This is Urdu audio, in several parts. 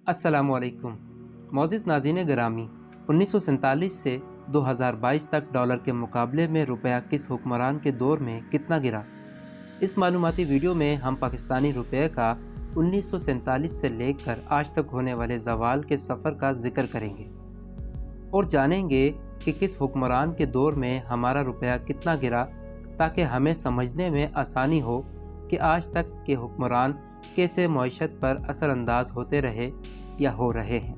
السلام علیکم معزز ناظرین گرامی، 1947 سے 2022 تک ڈالر کے مقابلے میں روپیہ کس حکمران کے دور میں کتنا گرا؟ اس معلوماتی ویڈیو میں ہم پاکستانی روپے کا 1947 سے لے کر آج تک ہونے والے زوال کے سفر کا ذکر کریں گے اور جانیں گے کہ کس حکمران کے دور میں ہمارا روپیہ کتنا گرا، تاکہ ہمیں سمجھنے میں آسانی ہو کہ آج تک کے حکمران کیسے معیشت پر اثر انداز ہوتے رہے یا ہو رہے ہیں۔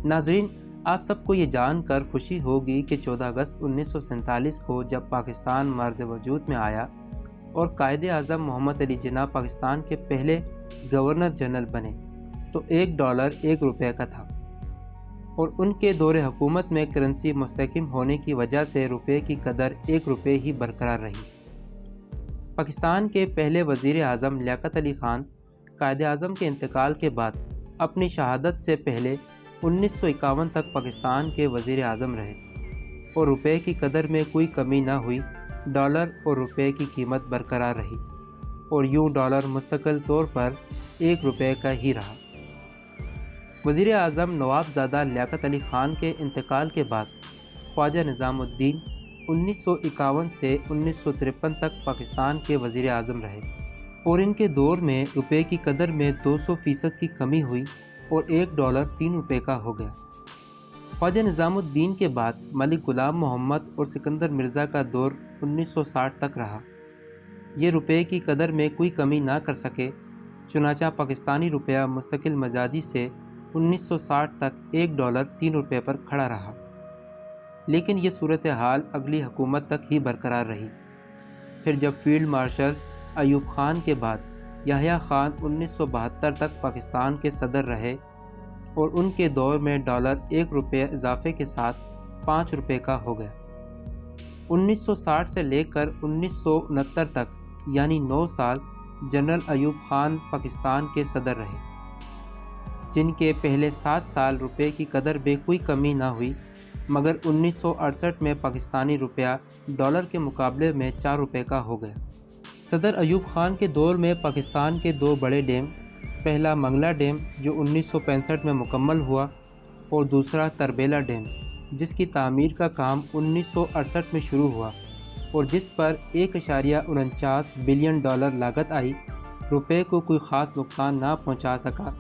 ناظرین، آپ سب کو یہ جان کر خوشی ہوگی کہ 14 اگست 1947 کو جب پاکستان معرض وجود میں آیا اور قائد اعظم محمد علی جناح پاکستان کے پہلے گورنر جنرل بنے تو $1 1 روپے کا تھا، اور ان کے دور حکومت میں کرنسی مستحکم ہونے کی وجہ سے روپے کی قدر 1 روپے ہی برقرار رہی۔ پاکستان کے پہلے وزیر اعظم لیاقت علی خان قائد اعظم کے انتقال کے بعد اپنی شہادت سے پہلے 1951 تک پاکستان کے وزیر اعظم رہے اور روپے کی قدر میں کوئی کمی نہ ہوئی۔ ڈالر اور روپے کی قیمت برقرار رہی اور یوں ڈالر مستقل طور پر 1 روپے کا ہی رہا۔ وزیر اعظم نواب زادہ لیاقت علی خان کے انتقال کے بعد خواجہ نظام الدین 1951 سے 1953 تک پاکستان کے وزیر اعظم رہے اور ان کے دور میں روپے کی قدر میں 200% کی کمی ہوئی اور $1 3 روپے کا ہو گیا۔ خواجہ نظام الدین کے بعد ملک غلام محمد اور سکندر مرزا کا دور 1960 تک رہا۔ یہ روپے کی قدر میں کوئی کمی نہ کر سکے، چنانچہ پاکستانی روپیہ مستقل مزاجی سے 1960 تک $1 3 روپے پر کھڑا رہا، لیکن یہ صورتحال اگلی حکومت تک ہی برقرار رہی۔ پھر جب فیلڈ مارشل ایوب خان کے بعد یحییٰ خان 1972 تک پاکستان کے صدر رہے اور ان کے دور میں ڈالر 1 روپے اضافے کے ساتھ 5 روپے کا ہو گیا۔ 1960 سے لے کر 1969 تک یعنی 9 سال جنرل ایوب خان پاکستان کے صدر رہے، جن کے پہلے 7 سال روپے کی قدر میں کوئی کمی نہ ہوئی، مگر 1968 میں پاکستانی روپیہ ڈالر کے مقابلے میں 4 روپے کا ہو گیا۔ صدر ایوب خان کے دور میں پاکستان کے 2 بڑے ڈیم، پہلا منگلا ڈیم جو 1965 میں مکمل ہوا اور دوسرا تربیلا ڈیم جس کی تعمیر کا کام 1968 میں شروع ہوا اور جس پر $1.49 بلین لاگت آئی، روپے کو کوئی خاص نقصان نہ پہنچا سکا۔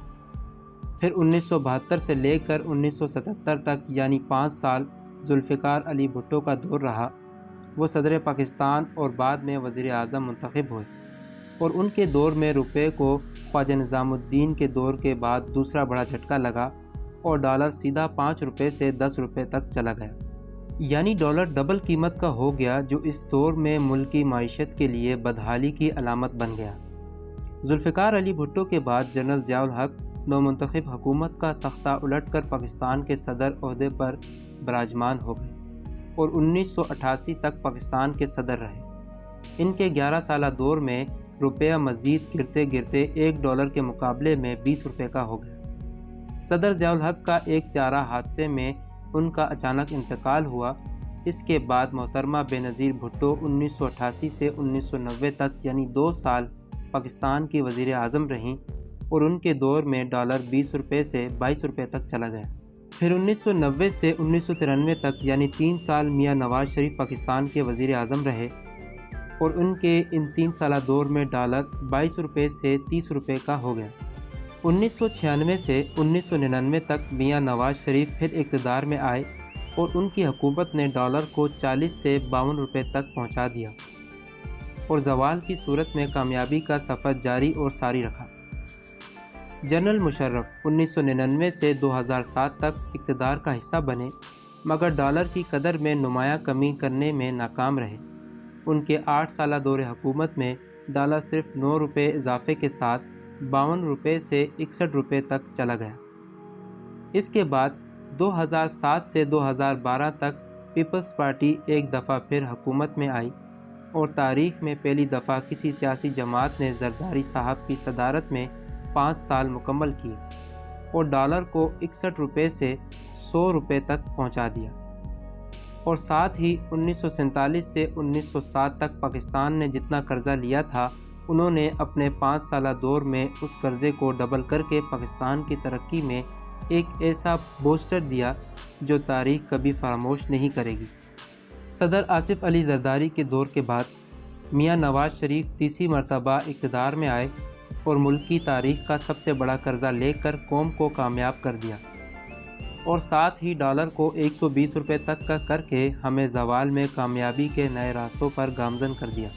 پھر 1972 سے لے کر 1977 تک یعنی 5 سال ذوالفقار علی بھٹو کا دور رہا۔ وہ صدر پاکستان اور بعد میں وزیر اعظم منتخب ہوئے اور ان کے دور میں روپے کو خواجہ نظام الدین کے دور کے بعد دوسرا بڑا جھٹکا لگا اور ڈالر سیدھا 5 روپے سے 10 روپے تک چلا گیا، یعنی ڈالر ڈبل قیمت کا ہو گیا، جو اس دور میں ملکی معیشت کے لیے بدحالی کی علامت بن گیا۔ ذوالفقار علی بھٹو کے بعد جنرل ضیاء الحق نومنتخب حکومت کا تختہ الٹ کر پاکستان کے صدر عہدے پر براجمان ہو گئے اور 1988 تک پاکستان کے صدر رہے۔ ان کے 11 سالہ دور میں روپیہ مزید گرتے گرتے $1 کے مقابلے میں 20 روپے کا ہو گیا۔ صدر ضیاء الحق کا ایک طیارہ حادثے میں ان کا اچانک انتقال ہوا۔ اس کے بعد محترمہ بینظیر بھٹو 1988 سے 1990 تک یعنی 2 سال پاکستان کی وزیر اعظم رہیں اور ان کے دور میں ڈالر 20 روپے سے 22 روپے تک چلا گیا۔ پھر 1990 سے 1993 تک یعنی 3 سال میاں نواز شریف پاکستان کے وزیر اعظم رہے اور ان کے ان 3 سالہ دور میں ڈالر 22 روپے سے 30 روپے کا ہو گیا۔ 1996 سے 1999 تک میاں نواز شریف پھر اقتدار میں آئے اور ان کی حکومت نے ڈالر کو 40 سے 52 روپے تک پہنچا دیا اور زوال کی صورت میں کامیابی کا سفر جاری اور ساری رکھا۔ جنرل مشرف 1999 سے 2007 تک اقتدار کا حصہ بنے، مگر ڈالر کی قدر میں نمایاں کمی کرنے میں ناکام رہے۔ ان کے 8 سالہ دور حکومت میں ڈالر صرف 9 روپے اضافے کے ساتھ 52 روپے سے 61 روپے تک چلا گیا۔ اس کے بعد 2007 سے 2012 تک پیپلز پارٹی ایک دفعہ پھر حکومت میں آئی اور تاریخ میں پہلی دفعہ کسی سیاسی جماعت نے زرداری صاحب کی صدارت میں 5 سال مکمل کیے اور ڈالر کو 61 روپے سے 100 روپے تک پہنچا دیا، اور ساتھ ہی 1947 سے 1907 تک پاکستان نے جتنا قرضہ لیا تھا انہوں نے اپنے 5 سالہ دور میں اس قرضے کو ڈبل کر کے پاکستان کی ترقی میں ایک ایسا بوسٹر دیا جو تاریخ کبھی فراموش نہیں کرے گی۔ صدر آصف علی زرداری کے دور کے بعد میاں نواز شریف تیسری مرتبہ اقتدار میں آئے اور ملک کی تاریخ کا سب سے بڑا قرضہ لے کر قوم کو کامیاب کر دیا، اور ساتھ ہی ڈالر کو 120 روپے تک کا کر کے ہمیں زوال میں کامیابی کے نئے راستوں پر گامزن کر دیا۔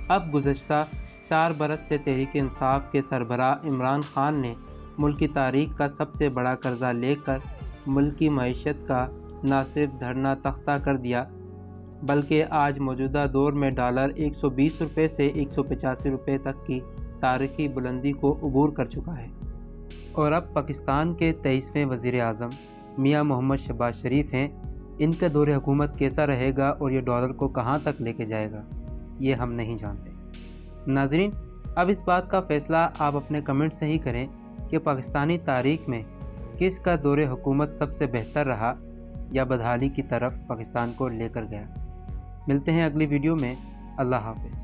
اب گزشتہ 4 برس سے تحریک انصاف کے سربراہ عمران خان نے ملک کی تاریخ کا سب سے بڑا قرضہ لے کر ملک کی معیشت کا نہ صرف دھرنا تختہ کر دیا بلکہ آج موجودہ دور میں ڈالر 120 روپے سے 185 روپے تک کی تاریخی بلندی کو عبور کر چکا ہے، اور اب پاکستان کے 23ویں وزیر اعظم میاں محمد شہباز شریف ہیں۔ ان کا دور حکومت کیسا رہے گا اور یہ ڈالر کو کہاں تک لے کے جائے گا، یہ ہم نہیں جانتے۔ ناظرین، اب اس بات کا فیصلہ آپ اپنے کمنٹ سے ہی کریں کہ پاکستانی تاریخ میں کس کا دور حکومت سب سے بہتر رہا یا بدحالی کی طرف پاکستان کو لے کر گیا۔ ملتے ہیں اگلی ویڈیو میں۔ اللہ حافظ۔